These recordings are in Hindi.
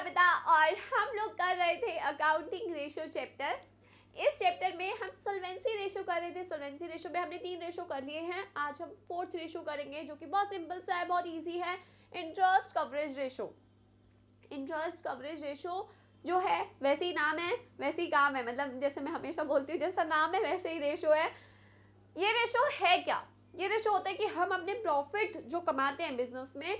बता और हम लोग कर रहे थे अकाउंटिंग रेशो चैप्टर। इस चैप्टर में हम सॉल्वेंसी रेशो कर रहे थे। सॉल्वेंसी रेशो में हमने 3 रेशो कर लिए हैं। आज हम 4th रेशो करेंगे जो कि बहुत सिंपल सा है, बहुत इजी है। Interest coverage ratio. Interest coverage ratio जो है वैसे ही नाम है वैसे ही काम है, मतलब जैसे मैं हमेशा बोलती हूँ जैसा नाम है वैसे ही रेशो है। ये रेशो है क्या? ये रेशो होता है कि हम अपने प्रॉफिट जो कमाते हैं बिजनेस में,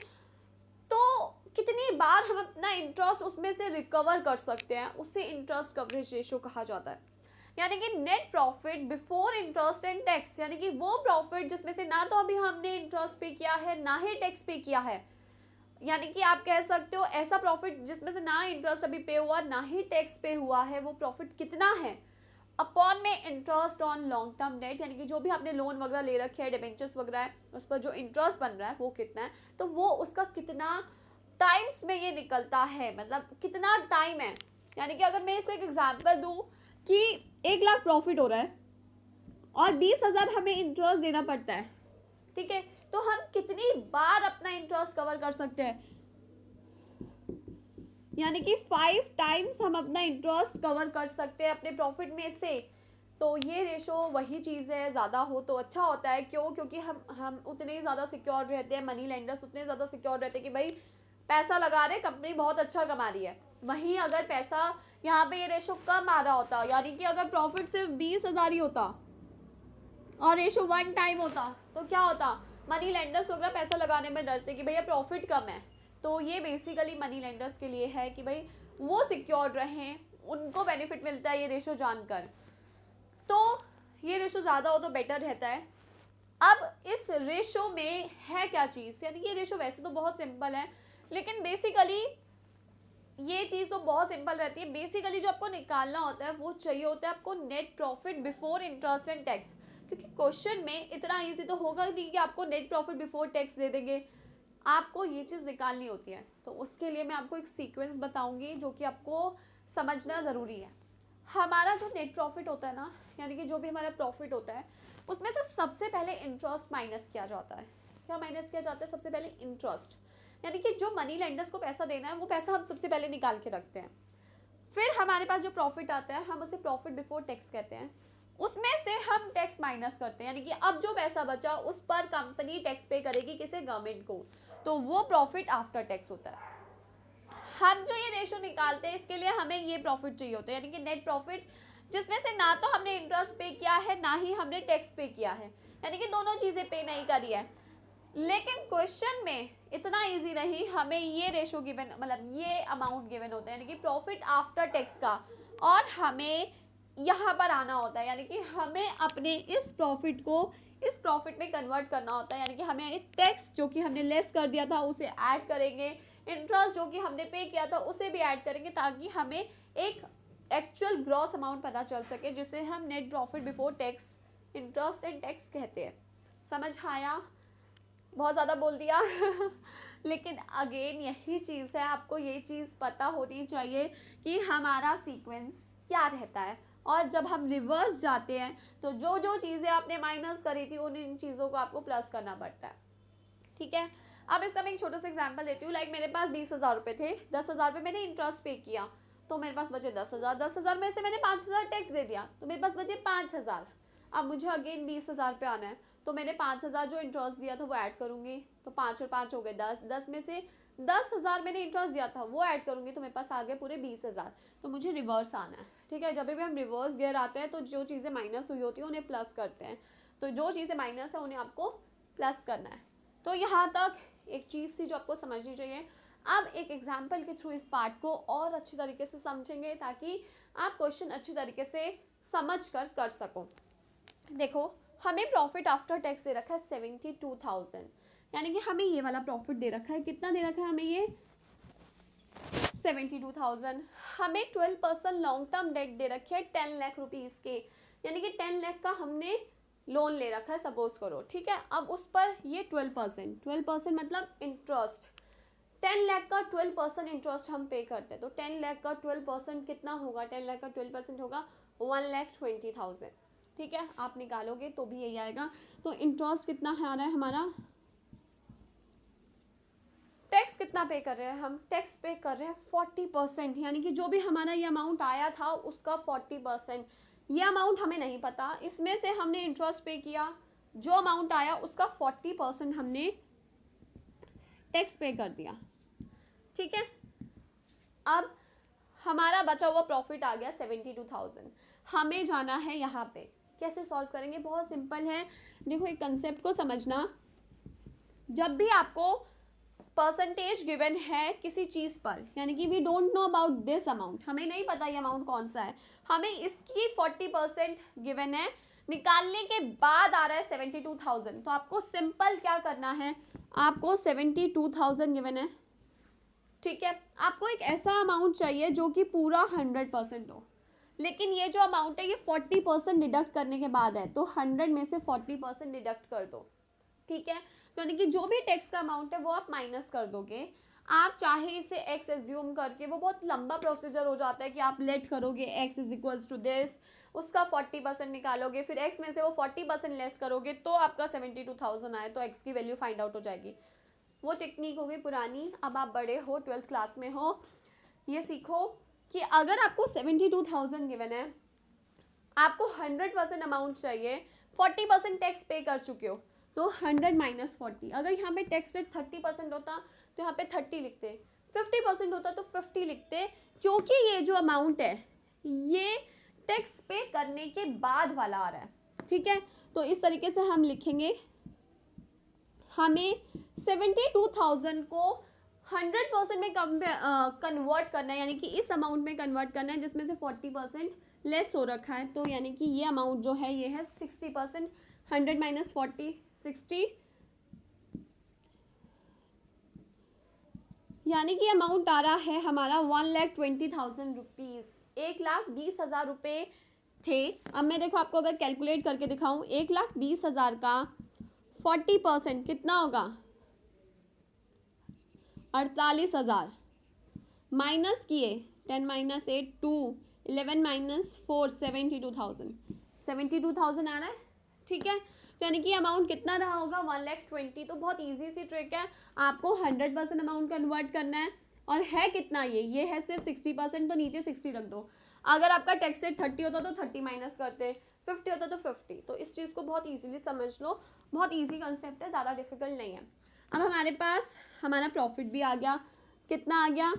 तो कितनी बार हम अपना इंटरेस्ट उसमें से रिकवर कर सकते हैं, उसे इंटरेस्ट कवरेज रेशो कहा जाता है। यानी कि net profit before interest and tax, यानी कि वो प्रॉफिट जिसमें से ना तो अभी हमने इंटरेस्ट पे किया है ना ही टैक्स पे किया है, यानी कि आप कह सकते हो ऐसा प्रॉफिट जिसमें से ना इंटरेस्ट अभी पे हुआ ना ही टैक्स पे हुआ है, वो प्रॉफिट कितना है अपॉन में interest on long term debt, यानी कि जो भी आपने लोन वगैरह ले रखे हैं, डिबेंचर्स वगैरह है, उस पर जो इंटरेस्ट बन रहा है वो कितना है, तो वो उसका कितना टाइम्स में ये निकलता है, मतलब कितना टाइम है। यानी कि अगर मैं इसको एक एग्जांपल दूं कि 1 लाख प्रॉफिट हो रहा है और 20,000 हमें इंटरेस्ट देना पड़ता है, ठीक है, तो हम कितनी बार अपना इंटरेस्ट कवर कर सकते हैं, यानी कि 5 टाइम्स हम अपना इंटरेस्ट कवर कर सकते हैं अपने प्रॉफिट में से। तो ये रेशो वही चीज़ है, ज़्यादा हो तो अच्छा होता है। क्यों? क्योंकि हम उतने ही ज़्यादा सिक्योर रहते हैं, मनी लेंडर्स उतने ज़्यादा सिक्योर रहते हैं कि भाई पैसा लगा रहे, कंपनी बहुत अच्छा कमा रही है। वहीं अगर पैसा यहाँ पे ये रेशो कम आ रहा होता, यानी कि अगर प्रॉफिट सिर्फ 20,000 ही होता और रेशो 1 टाइम होता, तो क्या होता, मनी लेंडर्स वगैरह पैसा लगाने में डरते कि भैया प्रॉफिट कम है। तो ये बेसिकली मनी लेंडर्स के लिए है कि भाई वो सिक्योर रहें, उनको बेनिफिट मिलता है ये रेशो जानकर। तो ये रेशो ज़्यादा हो तो बेटर रहता है। अब इस रेशो में है क्या चीज़, यानी ये रेशो वैसे तो बहुत सिंपल है, लेकिन बेसिकली ये चीज़ तो बहुत सिंपल रहती है। बेसिकली जो आपको निकालना होता है वो चाहिए होता है आपको net profit before interest and tax, क्योंकि क्वेश्चन में इतना इजी तो होगा नहीं कि आपको नेट प्रॉफिट बिफोर टैक्स दे देंगे, आपको ये चीज़ निकालनी होती है। तो उसके लिए मैं आपको एक सीक्वेंस बताऊंगी जो कि आपको समझना ज़रूरी है। हमारा जो नेट प्रॉफिट होता है ना, यानी कि जो भी हमारा प्रॉफिट होता है उसमें से सबसे पहले इंटरेस्ट माइनस किया जाता है। क्या माइनस किया जाता है? सबसे पहले इंटरेस्ट, यानी कि जो मनी लेंडर्स को पैसा देना है वो पैसा हम सबसे पहले निकाल के रखते हैं। फिर हमारे पास जो प्रॉफिट आता है हम उसे प्रॉफिट बिफोर टैक्स कहते हैं, उसमें से हम टैक्स माइनस करते हैं, यानी कि अब जो पैसा बचा उस पर कंपनी टैक्स पे करेगी किसे? गवर्नमेंट को, तो वो प्रॉफिट आफ्टर टैक्स होता है। हम जो ये रेशो निकालते हैं इसके लिए हमें ये प्रॉफिट चाहिए होता है, यानी कि नेट प्रॉफिट जिसमें से ना तो हमने इंटरेस्ट पे किया है ना ही हमने टैक्स पे किया है, यानी कि दोनों चीज़ें पे नहीं करी है। लेकिन क्वेश्चन में इतना इजी नहीं, हमें ये रेशो गिवन, मतलब ये अमाउंट गिवन होता है, यानी कि प्रॉफिट आफ्टर टैक्स का, और हमें यहाँ पर आना होता है, यानी कि हमें अपने इस प्रॉफिट को इस प्रॉफिट में कन्वर्ट करना होता है, यानी कि हमें टैक्स जो कि हमने लेस कर दिया था उसे ऐड करेंगे, इंटरेस्ट जो कि हमने पे किया था उसे भी ऐड करेंगे, ताकि हमें एक एक्चुअल ग्रॉस अमाउंट पता चल सके, जिसे हम net profit before tax interest and tax कहते हैं। समझ आया? बहुत ज़्यादा बोल दिया लेकिन अगेन यही चीज़ है, आपको ये चीज़ पता होनी चाहिए कि हमारा सीक्वेंस क्या रहता है, और जब हम रिवर्स जाते हैं तो जो जो चीज़ें आपने माइनस करी थी उन इन चीज़ों को आपको प्लस करना पड़ता है, ठीक है। अब इसका मैं एक छोटा सा एग्जांपल देती हूँ। लाइक मेरे पास 20,000 रुपये थे, 10,000 रुपये मैंने इंटरेस्ट पे किया, तो मेरे पास बचे 10,000, 10,000 में से मैंने 5,000 टैक्स दे दिया, तो मेरे पास बचे 5,000। अब मुझे अगेन 20,000 पे आना है, तो मैंने 5,000 जो इंटरेस्ट दिया था वो ऐड करूँगी, तो 5 और 5 हो गए 10, 10 में से 10,000 मैंने इंटरेस्ट दिया था वो ऐड करूँगी, तो मेरे पास आ गए पूरे 20,000। तो मुझे रिवर्स आना है, ठीक है। जब भी हम रिवर्स गियर आते हैं तो जो चीज़ें माइनस हुई होती हैं उन्हें प्लस करते हैं, तो जो चीज़ें माइनस है उन्हें आपको प्लस करना है। तो यहाँ तक एक चीज़ थी जो आपको समझनी चाहिए। अब एक एग्जाम्पल के थ्रू इस पार्ट को और अच्छी तरीके से समझेंगे, ताकि आप क्वेश्चन अच्छी तरीके से समझ कर सको। देखो, हमें प्रॉफिट आफ्टर टैक्स दे रखा है 72,000, यानी कि हमें ये वाला प्रॉफिट दे रखा है। कितना दे रखा है हमें? ये 72,000। हमें 12% लॉन्ग टर्म डेट दे रखी है 10 लाख रुपीज़ के, यानी कि 10 लाख का हमने लोन ले रखा है सपोज करो, ठीक है। अब उस पर ये 12% मतलब इंटरेस्ट, 10 लाख का 12% इंटरेस्ट हम पे करते हैं, तो 10 लाख का 12% कितना होगा? 10 लाख का 12% होगा 1,20,000, ठीक है। आप निकालोगे तो भी यही आएगा। तो इंटरेस्ट कितना आ रहा है हमारा? टैक्स कितना पे कर रहे हैं हम? टैक्स पे कर रहे हैं 40%, यानी कि जो भी हमारा ये अमाउंट आया था उसका 40%। ये अमाउंट हमें नहीं पता, इसमें से हमने इंटरेस्ट पे किया, जो अमाउंट आया उसका 40% हमने टैक्स पे कर दिया, ठीक है। अब हमारा बचा हुआ प्रॉफिट आ गया 72,000। हमें जाना है यहाँ पे, कैसे सॉल्व करेंगे? बहुत सिंपल है। देखो एक कंसेप्ट को समझना, जब भी आपको परसेंटेज गिवन है किसी चीज़ पर, यानी कि we don't know about this amount, हमें नहीं पता ये अमाउंट कौन सा है, हमें इसकी 40% गिवन है, निकालने के बाद आ रहा है 72,000। तो आपको सिंपल क्या करना है, आपको 72,000 गिवन है, ठीक है। आपको एक ऐसा अमाउंट चाहिए जो कि पूरा 100% हो, लेकिन ये जो अमाउंट है ये 40% डिडक्ट करने के बाद है, तो 100 में से 40% डिडक्ट कर दो, ठीक है। तो यानी कि जो भी टैक्स का अमाउंट है वो आप माइनस कर दोगे। आप चाहे इसे x एज्यूम करके, वो बहुत लंबा प्रोसीजर हो जाता है कि आप लेट करोगे x is equals to this, उसका 40% निकालोगे, फिर x में से वो 40% लेस करोगे तो आपका 72,000 आए, तो x की वैल्यू फाइंड आउट हो जाएगी। वो टेक्निक हो गई पुरानी, अब आप बड़े हो, 12th क्लास में हो, ये सीखो कि अगर आपको 72,000 गिवन है, आपको 100% अमाउंट चाहिए, 40% टैक्स पे कर चुके हो, तो 100 माइनस 40। अगर यहाँ पे टैक्स रेट 30% होता तो यहाँ पे 30 लिखते, 50% होता तो 50 लिखते, क्योंकि ये जो अमाउंट है ये टैक्स पे करने के बाद वाला आ रहा है, ठीक है। तो इस तरीके से हम लिखेंगे, हमें 72,000 को 100% में कन्वर्ट करना है, यानी कि इस अमाउंट में कन्वर्ट करना है जिसमें से 40% लेस हो रखा है, तो यानी कि ये अमाउंट जो है ये है 60%। 100 माइनस 40 60, यानी कि अमाउंट आ रहा है हमारा 1,20,000 रुपीज़, 1,20,000 रुपये थे। अब मैं देखो आपको अगर कैलकुलेट करके दिखाऊं, 1,20,000 का 40% कितना होगा? 48,000 माइनस किए 10 माइनस 8 2 11 माइनस 4 72,000 72,000 आ रहा है, ठीक है। तो यानी कि अमाउंट कितना रहा होगा? 1,20,000। तो बहुत इजी सी ट्रिक है, आपको 100% अमाउंट कन्वर्ट करना है, और है कितना ये है सिर्फ 60%, तो नीचे 60 रख दो। अगर आपका टैक्स रेट 30 होता तो 30 माइनस करते, 50 होता तो 50। तो इस चीज़ को बहुत ईजिली समझ लो, बहुत ईजी कंसेप्ट है, ज़्यादा डिफिकल्ट नहीं है। अब हमारे पास हमारा प्रॉफिट भी आ गया, कितना आ गया?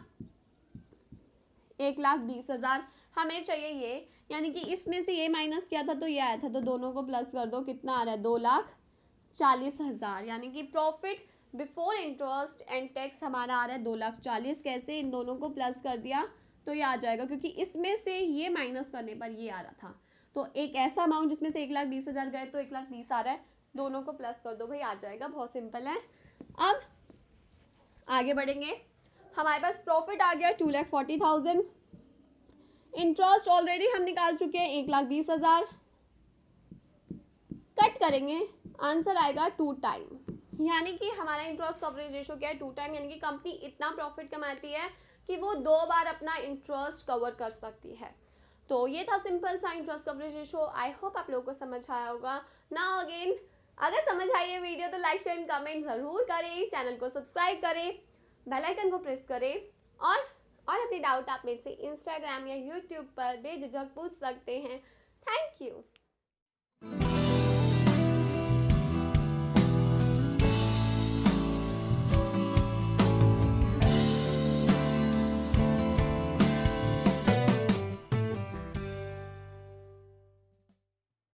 1,20,000। हमें चाहिए ये, यानी कि इसमें से ये माइनस किया था तो ये आया था, तो दोनों को प्लस कर दो, कितना आ रहा है? 2,40,000। यानी कि profit before interest and tax हमारा आ रहा है 2,40,000। कैसे? इन दोनों को प्लस कर दिया तो ये आ जाएगा, क्योंकि इसमें से ये माइनस करने पर ये आ रहा था। तो एक ऐसा अमाउंट जिसमें से 1,20,000 गए तो 1,20,000 आ रहा है, दोनों को प्लस कर दो भाई, आ जाएगा। बहुत सिंपल है। अब आगे बढ़ेंगे, हमारे पास प्रॉफिट आ गया 2,40,000, इंटरेस्ट ऑलरेडी हम निकाल चुके हैं 1,20,000, कट करेंगे, आंसर आएगा 2 टाइम, यानी कि हमारा इंटरेस्ट कवरेज रेशो क्या है? 2 टाइम। यानी कि कंपनी इतना प्रॉफिट कमाती है कि वो 2 बार अपना इंटरेस्ट कवर कर सकती है। तो ये था सिंपल सा interest coverage ratio. I hope आप लोगों को समझ आया होगा। नाउ अगेन, अगर समझ आई है वीडियो तो लाइक शेयर कमेंट ज़रूर करें, चैनल को सब्सक्राइब करें, बेल आइकन को प्रेस करें, और अपने डाउट आप मेरे से इंस्टाग्राम या यूट्यूब पर बेझिझक पूछ सकते हैं। Thank you.